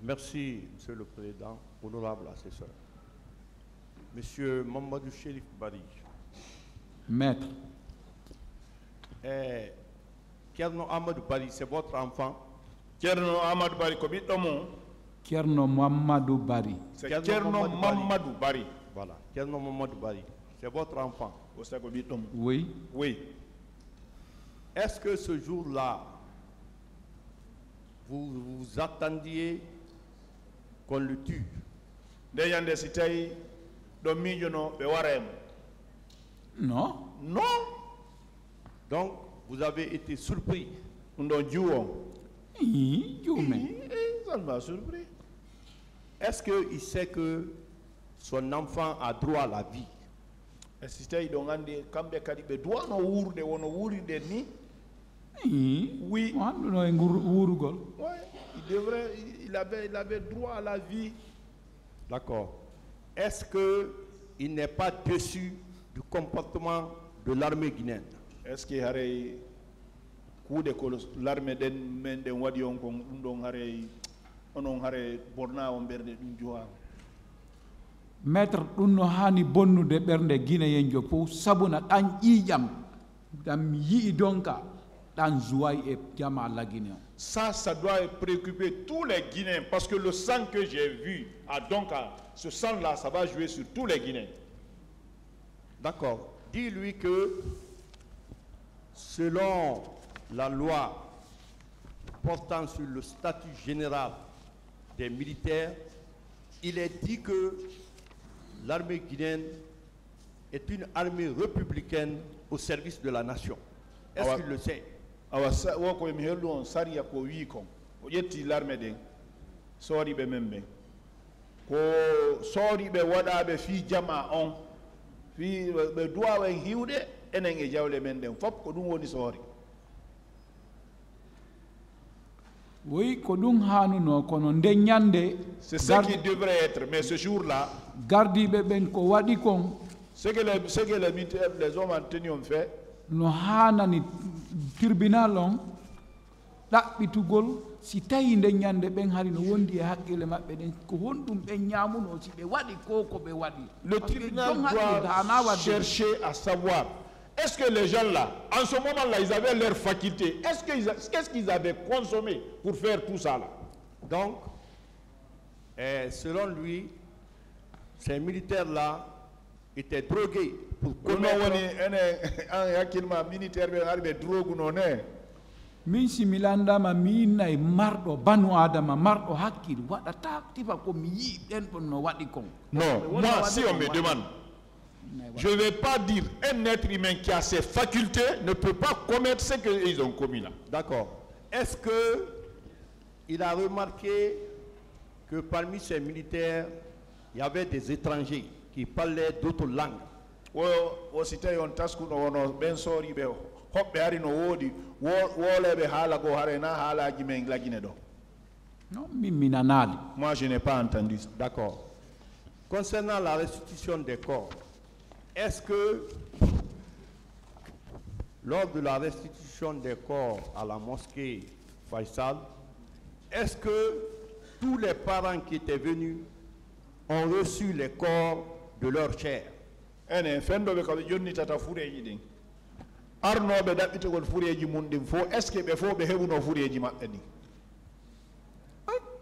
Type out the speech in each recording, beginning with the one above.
Merci, Monsieur le Président, honorable assesseur. Monsieur Mamadou Chérif Bari. Maître. Kerno Amadou Bari, c'est votre enfant? Kerno Amadou Bari, combien de mots? Kerno Mamadou Bari. C'est Kerno Mamadou Bari. Voilà, Kerno Mamadou Bari. C'est votre enfant? Oui. Oui. Est-ce que ce jour-là, vous vous attendiez qu'on le tue? Non. Non. Donc, vous avez été surpris. Ça m'a surpris. Est-ce qu'il sait que son enfant a droit à la vie? Oui. Il avait droit à la vie. D'accord. Est-ce qu'il n'est pas déçu du comportement de l'armée guinéenne? Est-ce qu'il y a coup de l'armée de Wadion Maître Unno Hani Bonnu de Bernde Guinéen Jopo, Sabuna Tan Iyam, Dam Yi Donka, Tan Zouaï et Diama la Guinée. Ça doit préoccuper tous les Guinéens parce que le sang que j'ai vu à Donka, ce sang-là, ça va jouer sur tous les Guinéens. D'accord. Dis-lui que selon la loi portant sur le statut général des militaires, il est dit que l'armée guinéenne est une armée républicaine au service de la nation. Est-ce qu'il le sait? Oui, Kodung Hanu no kono ndenyande. C'est ce qui devrait être, mais ce jour-là, gardi beben ko wadi kon. Ce que les militaires, les hommes en tenue ont fait. No hana ni tribunal on da bitugol si tayi ndenyande ben hari no wondi e hakkile mabbe den ko hondum be nyaamuno si be wadi ko be wadi. Le tribunal doit chercher à savoir. Est-ce que les gens là, en ce moment-là, ils avaient leur faculté? Qu'est-ce qu'ils avaient consommé pour faire tout ça là? Donc, selon lui, ces militaires-là étaient drogués pour commettre... Min similanda ma mina e mardo banu adama mardo hakil wada taktifa ko mi yi den no wadi kon. Non, moi si on me demande, je ne vais pas dire un être humain qui a ses facultés ne peut pas commettre ce qu'ils ont commis là. D'accord. Est-ce qu'il a remarqué que parmi ces militaires, il y avait des étrangers qui parlaient d'autres langues? Non, moi je n'ai pas entendu ça. D'accord. Concernant la restitution des corps, est-ce que lors de la restitution des corps à la mosquée Faisal, est-ce que tous les parents qui étaient venus ont reçu les corps de leur chair? Est-ce que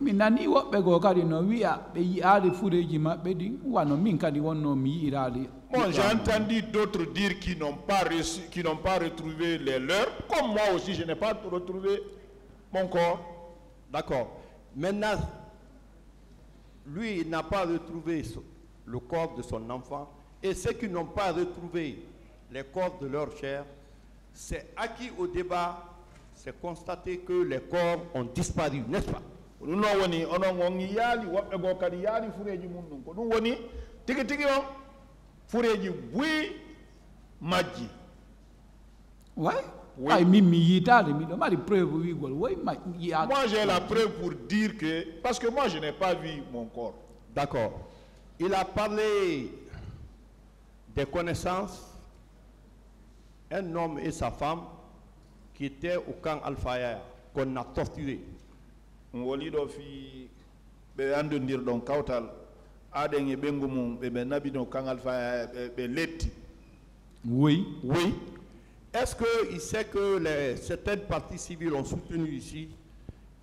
minani woɓɓe go kadi no wiya ɓe yi'aali fureji maɓɓe ɗin wano min kadi wonno mi yi'iraali. Moi j'ai entendu d'autres dire qu'ils n'ont pas reçu, qu'ils n'ont pas retrouvé les leurs, comme moi aussi je n'ai pas retrouvé mon corps. D'accord. Maintenant, lui il n'a pas retrouvé le corps de son enfant, et ceux qui n'ont pas retrouvé les corps de leur chair, c'est acquis au débat, c'est constaté que les corps ont disparu, n'est-ce pas? Ouais. Oui. Moi j'ai la preuve pour dire que, parce que moi je n'ai pas vu mon corps. D'accord. Il a parlé des connaissances, un homme et sa femme qui étaient au camp Al-Fayaya, qu'on a torturé. be andondir don kawtal aden e bengu mum be nabino kangal fa be letti. Oui. Oui. Est-ce qu'il sait que certaines parties civiles ont soutenu ici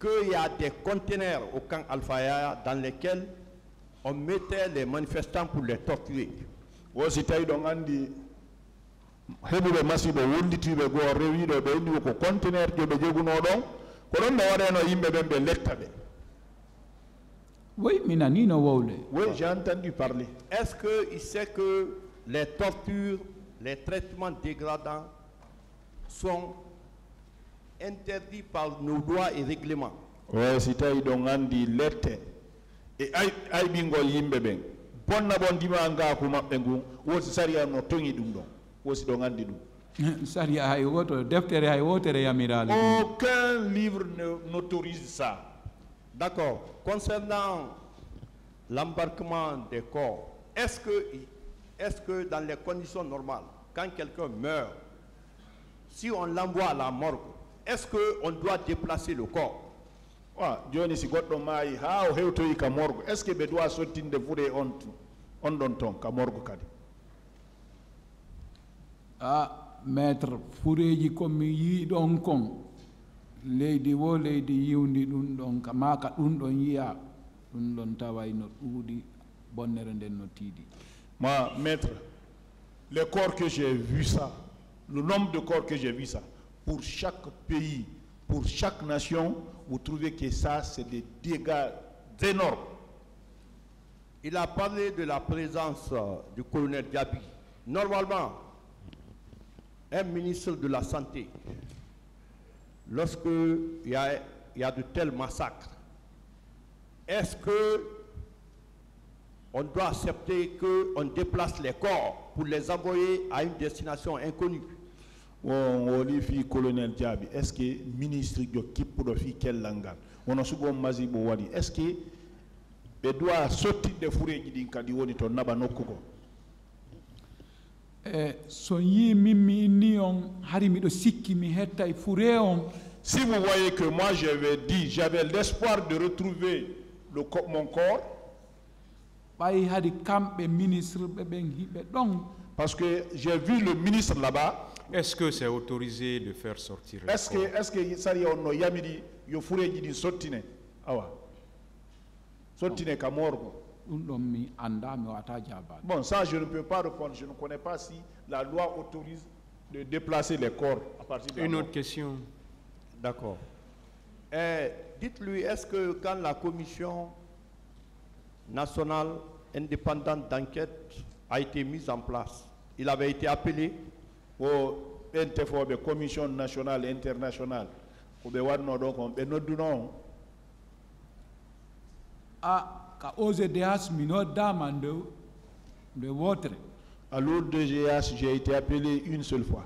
qu'il y a des conteneurs au camp Al-Faya dans lesquels on mettait les manifestants pour les torturer? Wosi tay don andi heɓuɓe masibo wollitiɓe goo rewiɗo ɓe indi ko conteneur je ɓe joguno ɗon ko ɗon ɓe waɗeno yimɓe ɓen ɓe letta ɓe. Oui, minanino wowle. Oui, j'ai entendu parler. Est-ce qu'il sait que les tortures, les traitements dégradants sont interdits par nos lois et règlements? Oui, si tawi ɗon andi lette e ay ɓingol yimɓe ɓen bonna bon dimangaku maɓɓe ngu wosi saria no toŋi ɗum ɗon wosi ɗon andi ɗum. Saria hay woto deftere hay wotere yamirali. Aucun livre n'autorise ça. D'accord. Concernant l'embarquement des corps, est-ce que dans les conditions normales, quand quelqu'un meurt, si on l'envoie à la morgue, est-ce qu'on doit déplacer le corps? Joni si goɗɗo maayi ha o hewtoyi ka morgue, est ce que ɓe doit sottinde fure on ɗon ton ka morgue kadi? Maître fureji komi yi ɗon kon leydi wo leydi yiwndi ɗum ɗon ka maka ɗum ɗon yiya ɗum ɗon taway no ɗuuɗi bonnere nden no tiiɗi. Moi, maître, les corps que j'ai vu ça, le nombre de corps que j'ai vu ça, pour chaque pays, pour chaque nation, vous trouvez que ça, c'est des dégâts énormes. Il a parlé de la présence du colonel Diaby. Normalement, un ministre de la Santé, lorsqu'il y a de tels massacres, est-ce qu'on doit accepter qu'on déplace les corps pour les envoyer à une destination inconnue? On fi colonel Diaby, est-ce que le ministre de fi quel langal? On a souvent mazibo wadi. Est-ce que il doit sortir de fourré qui kadi woni to naba nokkugo? So yi mimi ni on hari mi do sikki mi hettay fourré on. Si vous voyez que moi j'avais l'espoir de retrouver mon corps, parce que j'ai vu le ministre là-bas. Est-ce que c'est autorisé de faire sortir le corps? Est-ce que ça y est on yamidi yo fure di sottine awa sottine ka morgo? Bon, ça je ne peux pas répondre, je ne connais pas si la loi autorise de déplacer les corps à partir de Une autre question. D'accord. Dites-lui, est-ce que quand la commission nationale indépendante d'enquête a été mise en place, il avait été appelé au NTFO, commission nationale internationale, au Bewadno donc on Benodounon. Ka OZDH minot damande de votre. À l'OZDH, j'ai été appelé une seule fois.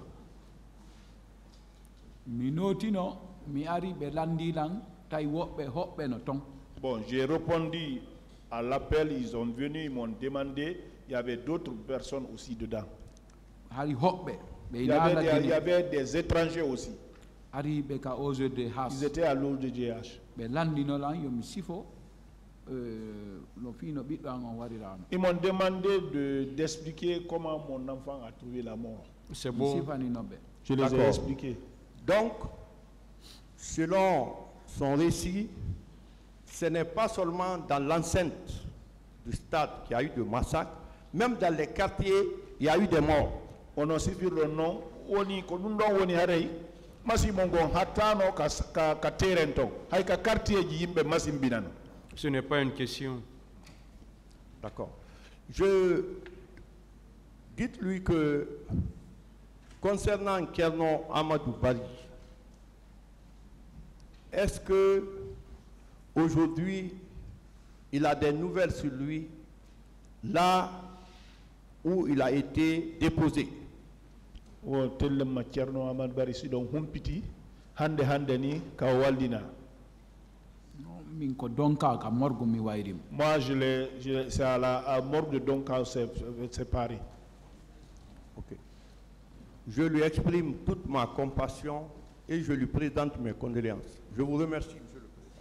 Minotino mi ari be landilang tay woɓɓe hoɓɓe no ton. Bon, j'ai répondu à l'appel, ils ont venu, ils m'ont demandé, il y avait d'autres personnes aussi dedans. Hari hoɓɓe il y avait des étrangers aussi. Ari be ka OZDH. Ils étaient à l'OZDH. Be landino lan yo mi sifo. Ils m'ont demandé d'expliquer comment mon enfant a trouvé la mort. C'est bon. Je les ai expliqués. Donc, selon son récit, ce n'est pas seulement dans l'enceinte du stade qu'il y a eu de massacres, même dans les quartiers, il y a eu des morts. On a suivi le nom, oni konundo woni harei, masi mongon hatano ka terento, hay ka quartier ji yimbe masim binano. Ce n'est pas une question. D'accord. Dites-lui que concernant Kernon Amadou Bari, est-ce que aujourd'hui il a des nouvelles sur lui là où il a été déposé? O tellema Kernon Amadou Bari si don humpiti hande ni ka waldina. Moi, c'est à la morgue de Donka, c'est Paris. Okay. Je lui exprime toute ma compassion et je lui présente mes condoléances. Je vous remercie, Monsieur le Président.